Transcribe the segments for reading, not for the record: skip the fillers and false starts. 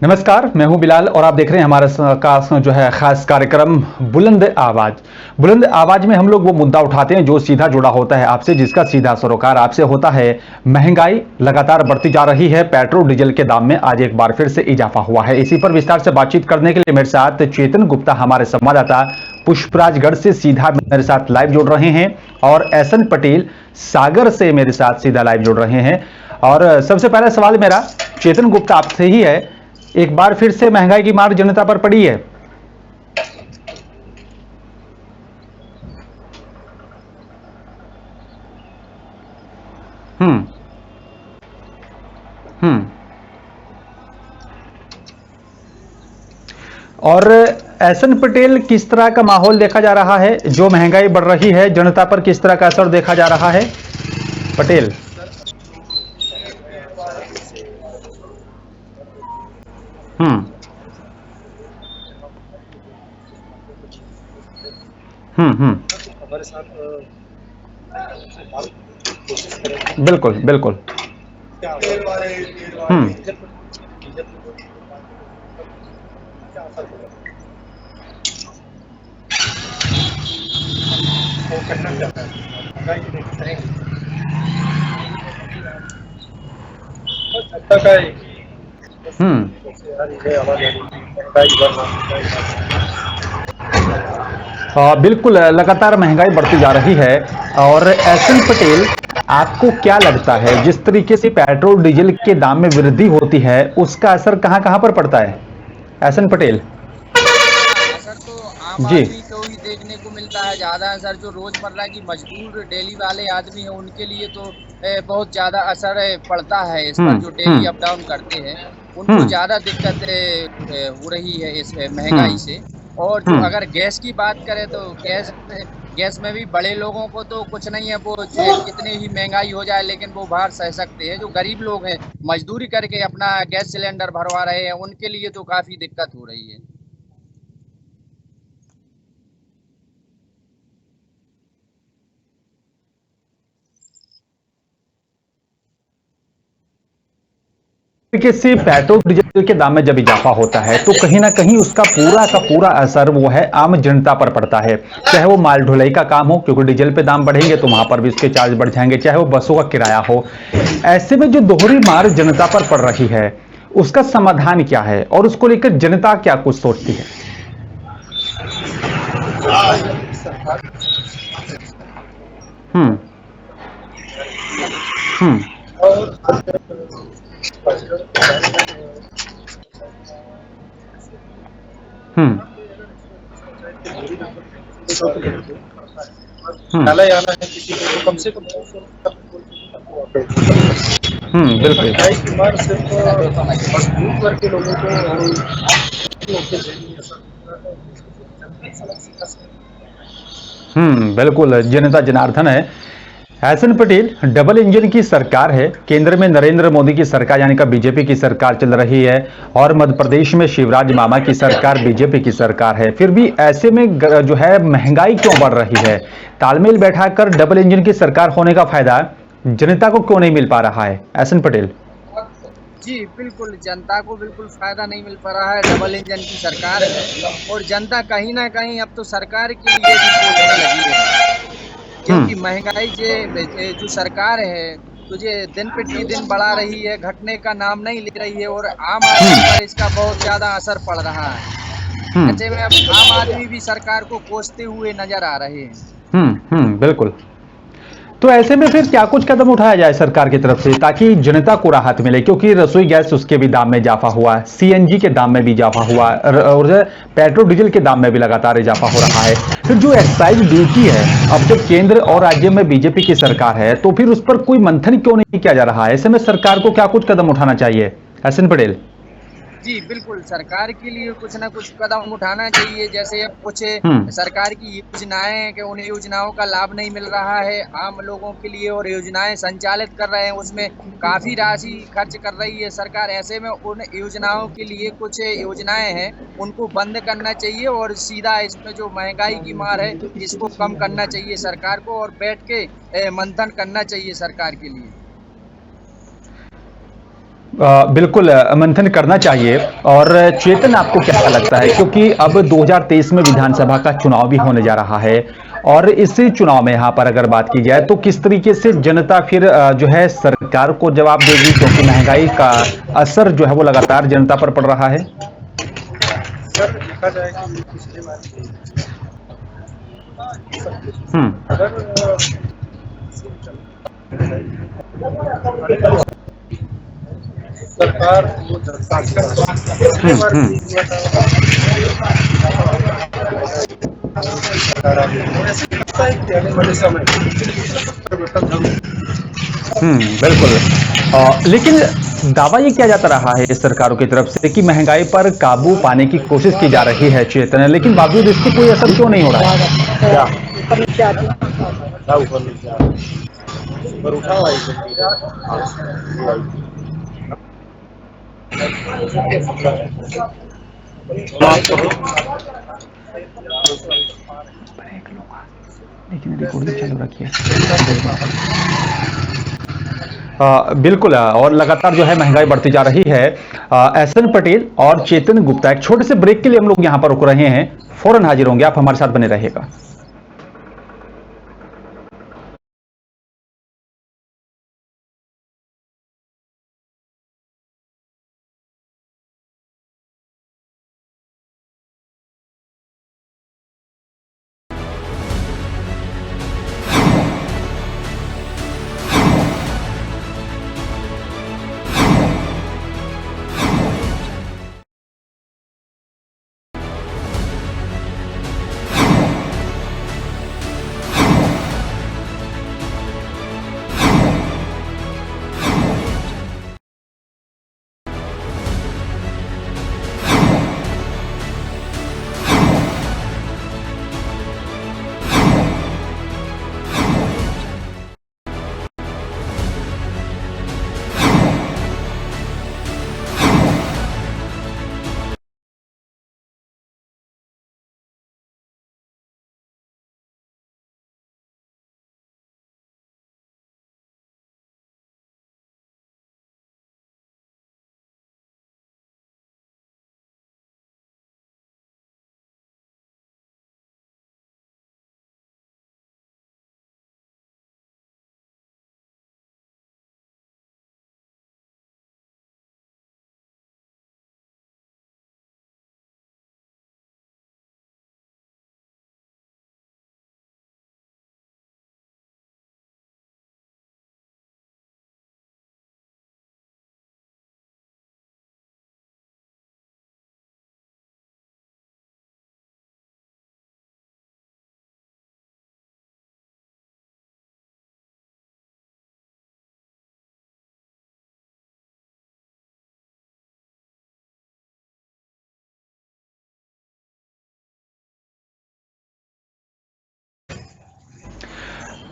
नमस्कार, मैं हूं बिलाल और आप देख रहे हैं हमारा जो है खास कार्यक्रम बुलंद आवाज। बुलंद आवाज में हम लोग वो मुद्दा उठाते हैं जो सीधा जुड़ा होता है आपसे, जिसका सीधा सरोकार आपसे होता है। महंगाई लगातार बढ़ती जा रही है, पेट्रोल डीजल के दाम में आज एक बार फिर से इजाफा हुआ है। इसी पर विस्तार से बातचीत करने के लिए मेरे साथ चेतन गुप्ता, हमारे संवाददाता पुष्पराजगढ़ से सीधा मेरे साथ लाइव जुड़ रहे हैं, और एसएन पटेल सागर से मेरे साथ सीधा लाइव जुड़ रहे हैं। और सबसे पहला सवाल मेरा चेतन गुप्ता आपसे ही है, एक बार फिर से महंगाई की मार जनता पर पड़ी है। हम्म। हम्म। और एसएन पटेल, किस तरह का माहौल देखा जा रहा है? जो महंगाई बढ़ रही है, जनता पर किस तरह का असर देखा जा रहा है पटेल? हम्म। हम्म। बिल्कुल बिल्कुल। हम्म। हम्म। बिल्कुल, लगातार महंगाई बढ़ती जा रही है। और एसएन पटेल, आपको क्या लगता है जिस तरीके से पेट्रोल डीजल के दाम में वृद्धि होती है, उसका असर कहां कहां पर पड़ता है? एसएन पटेल हाँ, असर तो आम जी। आदमी को ही देखने को मिलता है। ज़्यादा असर जो रोज़मर्रा की मजदूर डेली वाले आदमी हैं उनके लिए तो बहुत ज़्यादा असर पड़ता है इस पर। जो डेली हम्म। अप डाउन करते हैं उनको हम्म। ज़्यादा दिक्कत हो रही है इस महंगाई हम्म। से। और जो हम्म। अगर गैस की बात करें तो गैस में भी बड़े लोगों को तो कुछ नहीं है, वो कितने ही महंगाई हो जाए लेकिन वो बाहर सह सकते हैं। जो गरीब लोग हैं मजदूरी करके अपना गैस सिलेंडर भरवा रहे हैं, उनके लिए तो काफ़ी दिक्कत हो रही है। तरीके से पेट्रोल डीजल के दाम में जब इजाफा होता है तो कहीं ना कहीं उसका पूरा का पूरा असर वो है आम जनता पर पड़ता है। चाहे वो माल ढुलाई का काम हो, क्योंकि डीजल पे दाम बढ़ेंगे तो वहां पर भी इसके चार्ज बढ़ जाएंगे, चाहे वो बसों का किराया हो। ऐसे में जो दोहरी मार जनता पर पड़ रही है, उसका समाधान क्या है और उसको लेकर जनता क्या कुछ सोचती है? हम्म। हम्म। हम्म। हम्म। बिल्कुल। बिल्कुल, जनता जनार्दन है। एहसन पटेल, डबल इंजन की सरकार है, केंद्र में नरेंद्र मोदी की सरकार यानी कि बीजेपी की सरकार चल रही है, और मध्य प्रदेश में शिवराज मामा की सरकार बीजेपी की सरकार है। फिर भी ऐसे में जो है महंगाई क्यों बढ़ रही है? तालमेल बैठाकर डबल इंजन की सरकार होने का फायदा जनता को क्यों नहीं मिल पा रहा है एहसन पटेल? जी, बिल्कुल, जनता को बिल्कुल फ़ायदा नहीं मिल पा रहा है। डबल इंजन की सरकार है और जनता कहीं न कहीं अब तो सरकार के लिए भी कोसने लगी है। क्योंकि हम्म। महँगाई जो सरकार है, तो ये दिन प्रतिदिन बढ़ा रही है, घटने का नाम नहीं ले रही है और आम आदमी पर हम्म। इसका बहुत ज़्यादा असर पड़ रहा है। ऐसे में हम्म। अब आम आदमी भी सरकार को कोसते हुए नज़र आ रहे हैं। बिल्कुल। तो ऐसे में फिर क्या कुछ कदम उठाया जाए सरकार की तरफ से ताकि जनता को राहत मिले? क्योंकि रसोई गैस उसके भी दाम में इजाफा हुआ है, सीएनजी के दाम में भी इजाफा हुआ है, और पेट्रोल डीजल के दाम में भी लगातार इजाफा हो रहा है। फिर जो एक्साइज ड्यूटी है, अब जब केंद्र और राज्य में बीजेपी की सरकार है तो फिर उस पर कोई मंथन क्यों नहीं किया जा रहा है? ऐसे में सरकार को क्या कुछ कदम उठाना चाहिए एहसन पटेल? जी, बिल्कुल, सरकार के लिए कुछ न कुछ कदम उठाना चाहिए। जैसे अब कुछ हम्म। सरकार की योजनाएँ हैं कि उन योजनाओं का लाभ नहीं मिल रहा है आम लोगों के लिए, और योजनाएँ संचालित कर रहे हैं, उसमें काफ़ी राशि खर्च कर रही है सरकार। ऐसे में उन योजनाओं के लिए कुछ योजनाएँ हैं, उनको बंद करना चाहिए और सीधा इसमें जो महँगाई की मार है, इसको कम करना चाहिए सरकार को और बैठ के मंथन करना चाहिए सरकार के लिए। बिल्कुल मंथन करना चाहिए। और चेतन, आपको क्या लगता है, क्योंकि अब 2023 में विधानसभा का चुनाव भी होने जा रहा है, और इसी चुनाव में यहाँ पर अगर बात की जाए तो किस तरीके से जनता फिर जो है सरकार को जवाब देगी, क्योंकि महंगाई का असर जो है वो लगातार जनता पर पड़ रहा है। सर देखा जाए कि पिछले बार हम्म। अगर सरकार वो जनता की पिछले बार हम्म। भी हुआ था। सरकार आ गई। ऐसे लगता है कि आने वाले समय परिवर्तन जरूर। बिल्कुल। लेकिन दावा ये किया जाता रहा है इस सरकारों की तरफ से कि महंगाई पर काबू पाने की कोशिश की जा रही है चेतन, लेकिन बावजूद इसके कोई असर क्यों नहीं हो रहा है? क्या ऊपर नीचे ऊपर उठा हुआ लेकिन रिकॉर्डिंग चालू रखिए। बिल्कुल। और लगातार जो है महंगाई बढ़ती जा रही है। एसएन पटेल और चेतन गुप्ता, एक छोटे से ब्रेक के लिए हम लोग यहां पर रुक रहे हैं, फौरन हाजिर होंगे, आप हमारे साथ बने रहिएगा।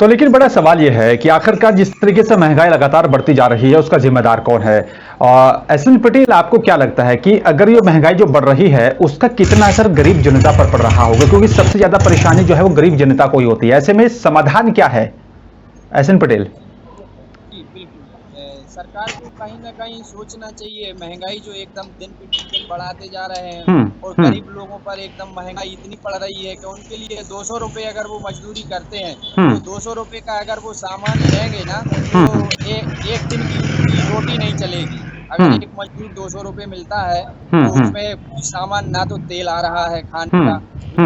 तो लेकिन बड़ा सवाल यह है कि आखिरकार जिस तरीके से महंगाई लगातार बढ़ती जा रही है उसका जिम्मेदार कौन है? एसएन पटेल, आपको क्या लगता है कि अगर ये महंगाई जो बढ़ रही है उसका कितना असर गरीब जनता पर पड़ रहा होगा, क्योंकि सबसे ज्यादा परेशानी जो है वो गरीब जनता को ही होती है। ऐसे में समाधान क्या है, एसएन पटेल? जी बिल्कुल। सरकार को कहीं ना कहीं सोचना चाहिए। महंगाई जो एकदम दिन प्रतिदिन बढ़ाते जा रहे हैं और गरीब लोगों पर एकदम महंगाई इतनी पड़ रही है कि उनके लिए 200 रुपये अगर वो मजदूरी करते हैं तो 200 रुपये का अगर वो सामान लेंगे ना तो एक दिन की रोटी नहीं चलेगी। अगर एक मजदूर 200 रुपये मिलता है तो उसमें कुछ सामान, ना तो तेल आ रहा है खाने का,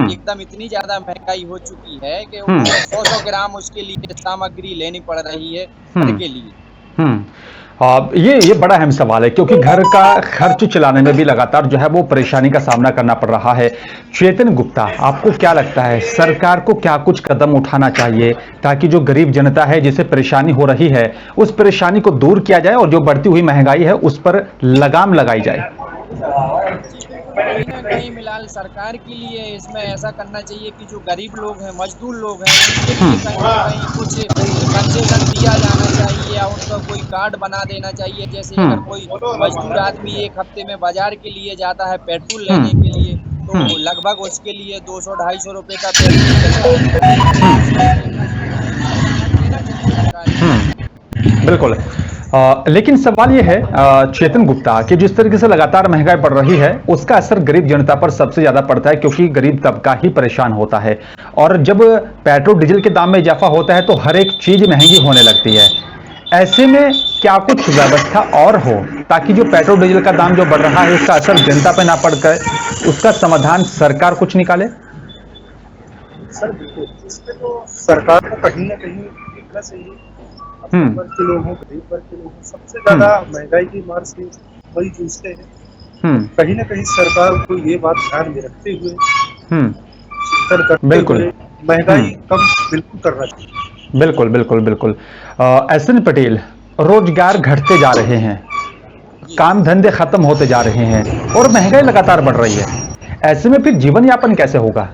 एकदम इतनी ज्यादा महंगाई हो चुकी है कि 100 ग्राम उसके लिए सामग्री लेनी पड़ रही है घर के लिए। ये बड़ा अहम सवाल है, क्योंकि घर का खर्च चलाने में भी लगातार जो है वो परेशानी का सामना करना पड़ रहा है। चेतन गुप्ता, आपको क्या लगता है सरकार को क्या कुछ कदम उठाना चाहिए ताकि जो गरीब जनता है जिसे परेशानी हो रही है उस परेशानी को दूर किया जाए और जो बढ़ती हुई महंगाई है उस पर लगाम लगाई जाए? कहीं ना कहीं फिलहाल सरकार के लिए इसमें ऐसा करना चाहिए कि जो गरीब लोग हैं, मजदूर लोग हैं, उनके लिए कहीं ना कहीं कुछ कंसेशन दिया जाना चाहिए या उनका कोई कार्ड बना देना चाहिए। जैसे अगर कोई मजदूर आदमी एक हफ्ते में बाजार के लिए जाता है पेट्रोल लेने के लिए तो लगभग उसके लिए 200-250 रुपये का पेट्रोल बिल्कुल। लेकिन सवाल यह है चेतन गुप्ता कि जिस तरीके से लगातार महंगाई बढ़ रही है उसका असर गरीब जनता पर सबसे ज्यादा पड़ता है, क्योंकि गरीब तबका ही परेशान होता है। और जब पेट्रोल डीजल के दाम में इजाफा होता है तो हर एक चीज महंगी होने लगती है। ऐसे में क्या कुछ व्यवस्था और हो ताकि जो पेट्रोल डीजल का दाम जो बढ़ रहा है उसका असर जनता पर ना पड़कर उसका समाधान सरकार कुछ निकाले? सर देखो, इस पे तो सरकार को कहीं ना कहीं देखना चाहिए। अपने वर्ग के लोग हों, गरीब वर्ग के लोग हों, सबसे ज्यादा महंगाई की मार से वही जूझते हैं। कहीं ना कहीं सरकार को ये बात ध्यान में रखते हुए चिंतन करते हुए महंगाई कम बिल्कुल करना चाहिए। बिल्कुल बिल्कुल बिल्कुल। एसएन पटेल, रोजगार घटते जा रहे हैं, काम धंधे खत्म होते जा रहे हैं और महंगाई लगातार बढ़ रही है। ऐसे में फिर जीवन यापन कैसे होगा?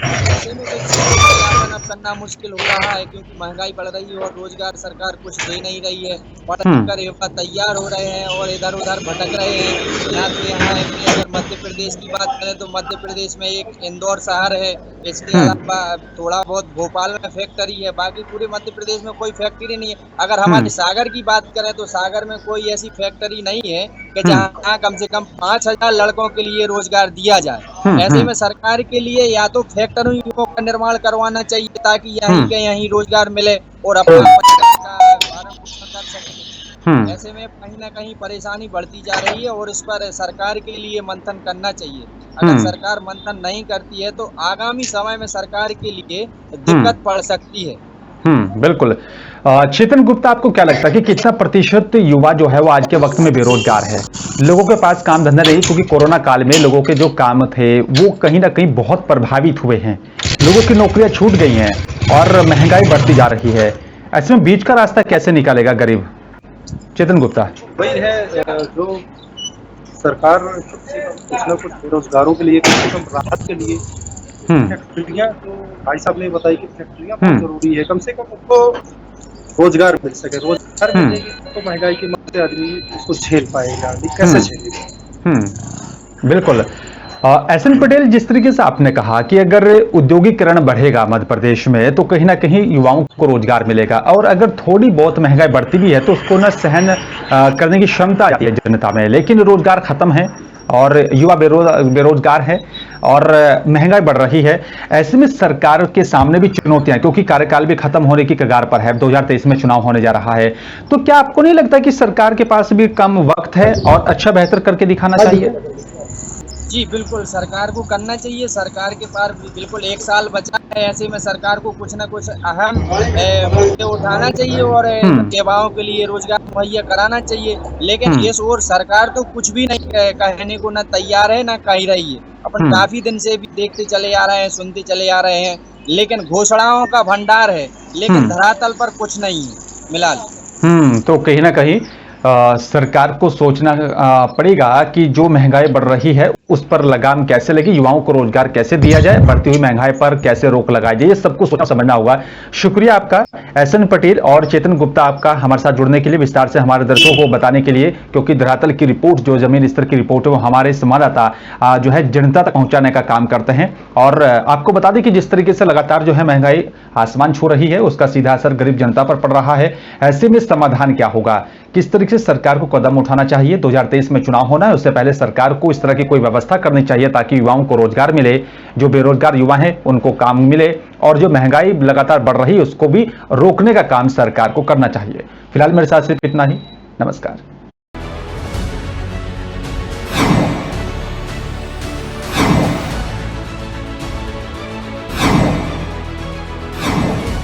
ऐसे में जीवन यापन अब करना मुश्किल हो रहा है, क्योंकि महंगाई बढ़ रही है और रोजगार सरकार कुछ दे नहीं रही है। पढ़ कर युवा तैयार हो रहे हैं और इधर उधर भटक रहे हैं। या तो यहाँ अगर मध्य प्रदेश की बात करें तो मध्य प्रदेश में एक इंदौर शहर है, इसके अलावा थोड़ा बहुत भोपाल में फैक्ट्री है, बाकी पूरे मध्य प्रदेश में कोई फैक्ट्री नहीं है। अगर हमारे सागर की बात करें तो सागर में कोई ऐसी फैक्ट्री नहीं है कि जहाँ कम से कम 5,000 लड़कों के लिए रोजगार दिया जाए। ऐसे में सरकार के लिए या तो फैक्ट्रियों का निर्माण करवाना चाहिए ताकि यहीं के यहीं रोजगार मिले और अपना भरण पोषण कर सके। ऐसे में कहीं ना कहीं परेशानी बढ़ती जा रही है और इस पर सरकार के लिए मंथन करना चाहिए। अगर सरकार मंथन नहीं करती है तो आगामी समय में सरकार के लिए दिक्कत पड़ सकती है। बिल्कुल। चेतन गुप्ता, आपको क्या लगता है कि कितना प्रतिशत युवा जो है वो आज के वक्त में बेरोजगार है? लोगों के पास काम धंधा नहीं, क्योंकि कोरोना काल में लोगों के जो काम थे वो कहीं ना कहीं बहुत प्रभावित हुए हैं, लोगों की नौकरियां छूट गई हैं और महंगाई बढ़ती जा रही है। ऐसे में बीच का रास्ता कैसे निकालेगा गरीब? चेतन गुप्ता, वही है जो सरकार कुछ ना कुछ बेरोजगारों के लिए, कम से कम राहत के लिए फैक्ट्रियां, जो भाई साहब ने बताई कि फैक्ट्रियां बहुत जरूरी है, कम से कम उनको रोजगार मिल सके। रोजगार मिलेगी तो महंगाई की मार से आदमी उसको झेल पाएगा, कैसे झेलेगा? बिल्कुल। एसएन पटेल, जिस तरीके से आपने कहा कि अगर औद्योगिकरण बढ़ेगा मध्य प्रदेश में तो कहीं ना कहीं युवाओं को रोजगार मिलेगा, और अगर थोड़ी बहुत महंगाई बढ़ती भी है तो उसको न सहन करने की क्षमता आती है जनता में, लेकिन रोजगार खत्म है और युवा बेरोजगार है और महंगाई बढ़ रही है। ऐसे में सरकार के सामने भी चुनौतियां, क्योंकि कार्यकाल भी खत्म होने की कगार पर है, 2023 में चुनाव होने जा रहा है, तो क्या आपको नहीं लगता कि सरकार के पास भी कम वक्त है और अच्छा बेहतर करके दिखाना चाहिए? जी बिल्कुल, सरकार को करना चाहिए। सरकार के पास बिल्कुल 1 साल बचा है, ऐसे में सरकार को कुछ न कुछ अहम मुद्दे उठाना चाहिए और युवाओं के लिए रोजगार मुहैया कराना चाहिए। लेकिन इस ओर सरकार तो कुछ भी नहीं कहने को न तैयार है, न कह रही है। अपन काफी दिन से भी देखते चले आ रहे हैं, सुनते चले आ रहे हैं, लेकिन घोषणाओं का भंडार है, लेकिन धरातल पर कुछ नहीं है मिला। तो कहीं ना कहीं सरकार को सोचना पड़ेगा कि जो महंगाई बढ़ रही है उस पर लगाम कैसे लगी, युवाओं को रोजगार कैसे दिया जाए, बढ़ती हुई महंगाई पर कैसे रोक लगाई जाए, ये सबको सोचना समझना होगा। शुक्रिया आपका एसएन पटेल और चेतन गुप्ता, आपका हमारे साथ जुड़ने के लिए, विस्तार से हमारे दर्शकों को बताने के लिए, क्योंकि धरातल की रिपोर्ट, जो जमीन स्तर की रिपोर्ट है, वो हमारे संवाददाता जो है जनता तक पहुंचाने का काम करते हैं। और आपको बता दें कि जिस तरीके से लगातार जो है महंगाई आसमान छू रही है उसका सीधा असर गरीब जनता पर पड़ रहा है। ऐसे में समाधान क्या होगा, किस तरीके से सरकार को कदम उठाना चाहिए? 2023 में चुनाव होना है, उससे पहले सरकार को इस तरह की कोई व्यवस्था करनी चाहिए ताकि युवाओं को रोजगार मिले, जो बेरोजगार युवा हैं उनको काम मिले, और जो महंगाई लगातार बढ़ रही है उसको भी रोकने का काम सरकार को करना चाहिए। फिलहाल मेरे साथ सिर्फ इतना ही। नमस्कार।